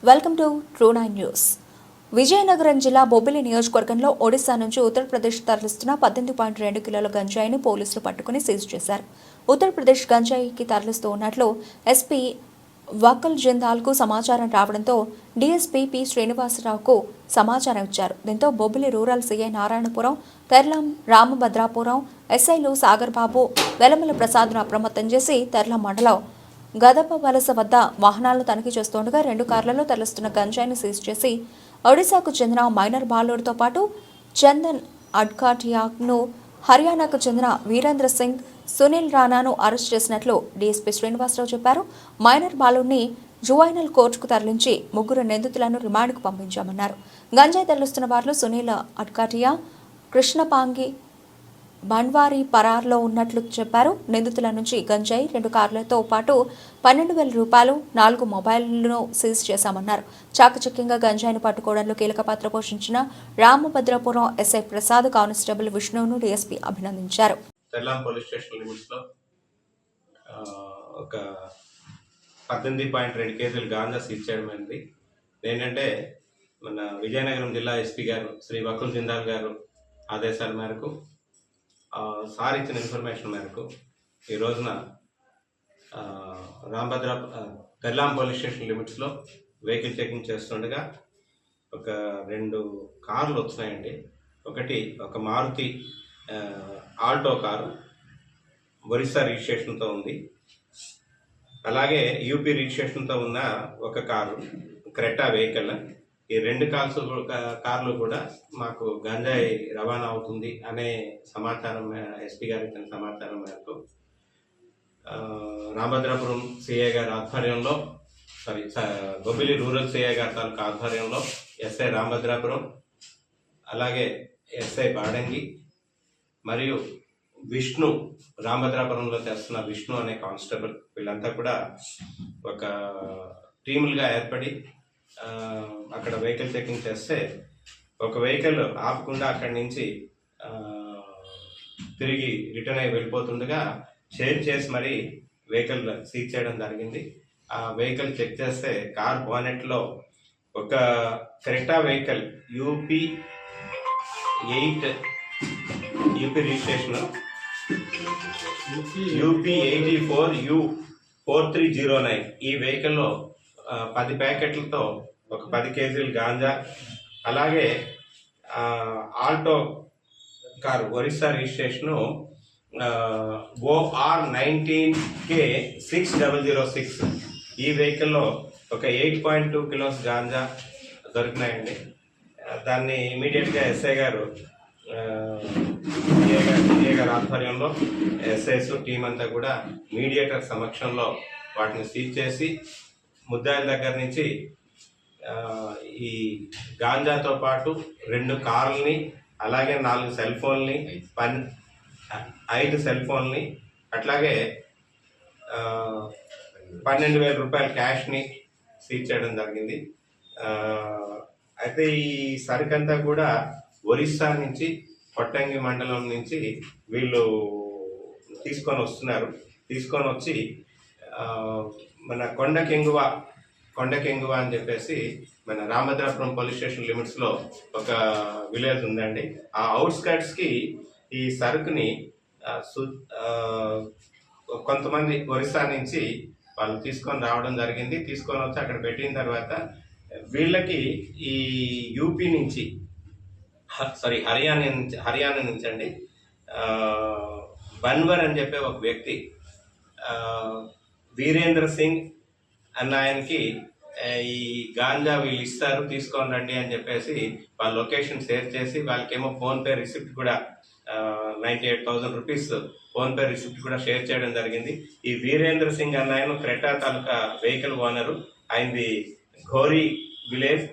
Welcome to true news. Vizianagaram జిల్లా బొబ్బిలి నియోజకవర్గంలో ఒడిశా నుంచి ఉత్తరప్రదేశ్ తరలిస్తున్న 18.2 కిలోల గంజాయిని పోలీసులు పట్టుకుని సీజ్ చేశారు. ఉత్తరప్రదేశ్ గంజాయికి తరలిస్తూ ఉన్నట్లు ఎస్పీ వకల్ జిందాల్కు సమాచారం రావడంతో డీఎస్పీ పి శ్రీనివాసరావుకు సమాచారం ఇచ్చారు. దీంతో బొబ్బిలి రూరల్ సీఐ నారాయణపురం, తెర్లం రామభద్రాపురం ఎస్ఐలు సాగర్ బాబు, వెలమల ప్రసాద్ను అప్రమత్తం చేసి తెర్లం మండలం గదప వలస వద్ద వాహనాలను తనిఖీ చేస్తుండగా 2 కార్లలో తరలిస్తున్న గంజాయిని సీజ్ చేసి ఒడిశాకు చెందిన మైనర్ బాలుడితో పాటు చందన్ అడ్కాటియాను, హర్యానాకు చెందిన వీరేంద్ర సింగ్, సునీల్ రాణాను అరెస్ట్ చేసినట్లు డీఎస్పీ శ్రీనివాసరావు చెప్పారు. మైనర్ బాలుడిని జువైనల్ కోర్టుకు తరలించి 3 నిందితులను రిమాండ్కు పంపించామన్నారు. గంజాయి తరలిస్తున్న వారిలో సునీల్ అడ్కాటియా, కృష్ణపాంగి, బన్వారీ పరార్లో ఉన్నట్లు చెప్పారు. నిందితుల నుంచి గంజాయి, 2 కార్లతో పాటు 12,000 రూపాయలు, 4 మొబైల్లను సీజ్ చేశామన్నారు. చాకచక్యంగా గంజాయిని పట్టుకోవడంలో కీలక పాత్ర పోషించిన రామభద్రపురం ఎస్ఐ ప్రసాద్, కానిస్టేబుల్ విష్ణువును డీఎస్పీ అభినందించారు. తెల్లాం పోలీస్ స్టేషన్ లిమిట్స్ లో ఒక 18.2 కేజీలు గాంజా సీజ్ చేయడం అయింది. ఏంటంటే మన విజయనగరం జిల్లా ఎస్పీ గారు శ్రీ వకుల్ జిందాల్ గారు ఆదేశాల మేరకు, సార్ ఇచ్చిన ఇన్ఫర్మేషన్ మేరకు ఈ రోజున తెల్లాం పోలీస్ స్టేషన్ లిమిట్స్లో వెహికల్ చెకింగ్ చేస్తుండగా ఒక 2 కార్లు వచ్చినాయండి. ఒక మారుతి ఆల్టో కారు ఒరిస్సా రిజిస్ట్రేషన్తో ఉంది. అలాగే యూపీ రిజిస్ట్రేషన్తో ఉన్న ఒక కారు క్రెటా వెహికల్. ఈ 2 కార్లు కూడా మాకు గంజాయి రవాణా అవుతుంది అనే సమాచారం, ఎస్పీ గారు ఇచ్చిన సమాచారం మేరకు రామభద్రాపురం సిఐ గారి ఆధ్వర్యంలో, బొబ్బిలి రూరల్ సిఐ గారి తాలూకా ఆధ్వర్యంలో ఎస్ఐ రామభద్రాపురం, అలాగే ఎస్ఐ బాడంగి మరియు విష్ణు, రామభద్రాపురంలో చేస్తున్న విష్ణు అనే కానిస్టేబుల్, వీళ్ళంతా కూడా ఒక టీములుగా ఏర్పడి అక్కడ వెహికల్ చెకింగ్ చేస్తే ఒక వెహికల్ ఆపకుండా అక్కడి నుంచి తిరిగి రిటర్న్ అయ్యి వెళ్ళిపోతుండగా చేంజ్ చేసి మరి వెహికల్ సీజ్ చేయడం జరిగింది. ఆ వెహికల్ చెక్ చేస్తే కార్ బానెట్లో ఒక Creta vehicle UP registration UP 84U4309 ఈ వెహికల్లో 10 ప్యాకెట్లతో ఒక 10 కేజీలు గాంజా, అలాగే Alto car Orissa registration OR19K6006 ఈ వెహికల్లో ఒక 8.2 కిలోస్ గాంజా దొరికినాయండి. దాన్ని ఇమీడియట్గా ఎస్ఐ గారు ఆధ్వర్యంలో ఎస్ఐస్ టీం అంతా కూడా మీడియేటర్ సమక్షంలో వాటిని సీజ్ చేసి ముద్దాయిల దగ్గర నుంచి ఈ గాంజాతో పాటు 2 కార్లని, అలాగే 4 సెల్ ఫోన్ని, 5 సెల్ ఫోన్ని, అట్లాగే 12,000 రూపాయల క్యాష్ని సీజ్ చేయడం జరిగింది. అయితే ఈ సరుకంతా కూడా ఒరిస్సా నుంచి, కొట్టంగి మండలం నుంచి వీళ్ళు తీసుకొని వస్తున్నారు. తీసుకొని వచ్చి మన కొండకెంగువ అని చెప్పేసి మన రామభద్రాపురం పోలీస్ స్టేషన్ లిమిట్స్లో ఒక విలేజ్ ఉందండి. ఆ అవుట్స్కట్స్కి ఈ సరుకుని కొంతమంది ఒరిస్సా నుంచి వాళ్ళు తీసుకొని రావడం జరిగింది. తీసుకొని వచ్చి అక్కడ పెట్టిన తర్వాత వీళ్ళకి ఈ యూపీ నుంచి హర్యానా నుంచి అండి బన్వర్ అని చెప్పే ఒక వ్యక్తి, వీరేంద్ర సింగ్ అన్న ఆయనకి ఈ గాంజా వీళ్ళు ఇస్తారు, తీసుకొని రండి అని చెప్పేసి వాళ్ళ లొకేషన్ షేర్ చేసి వాళ్ళకేమో ఫోన్పే రిసిప్ట్ కూడా 98,000 రూపీస్ ఫోన్పే రిసిప్ట్ కూడా షేర్ చేయడం జరిగింది. ఈ వీరేంద్ర సింగ్ అన్న ఆయన క్రెటా తాలూకా వెహికల్ ఓనరు, ఆయనది ఘోరీ విలేజ్,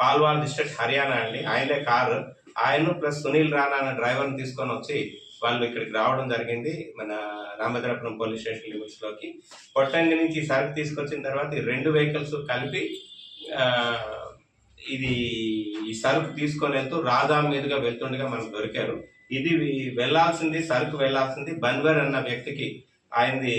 పాల్వాల్ డిస్ట్రిక్ట్, హర్యానా అండి. ఆయనే కారు, ఆయన ప్లస్ సునీల్ రాణా అనే డ్రైవర్ని తీసుకొని వచ్చి వాళ్ళు ఇక్కడికి రావడం జరిగింది మన రామభద్రాపురం పోలీస్ స్టేషన్ లిమిట్స్లోకి. కొట్టంగి నుంచి సరుకు తీసుకొచ్చిన తర్వాత ఈ 2 వెహికల్స్ కలిపి ఈ సరుకు తీసుకొని వెళ్తూ రాజాం మీదుగా వెళ్తుండగా మనకు దొరికారు. ఇది సరుకు వెళ్లాల్సింది బన్వర్ అన్న వ్యక్తికి, ఆయనది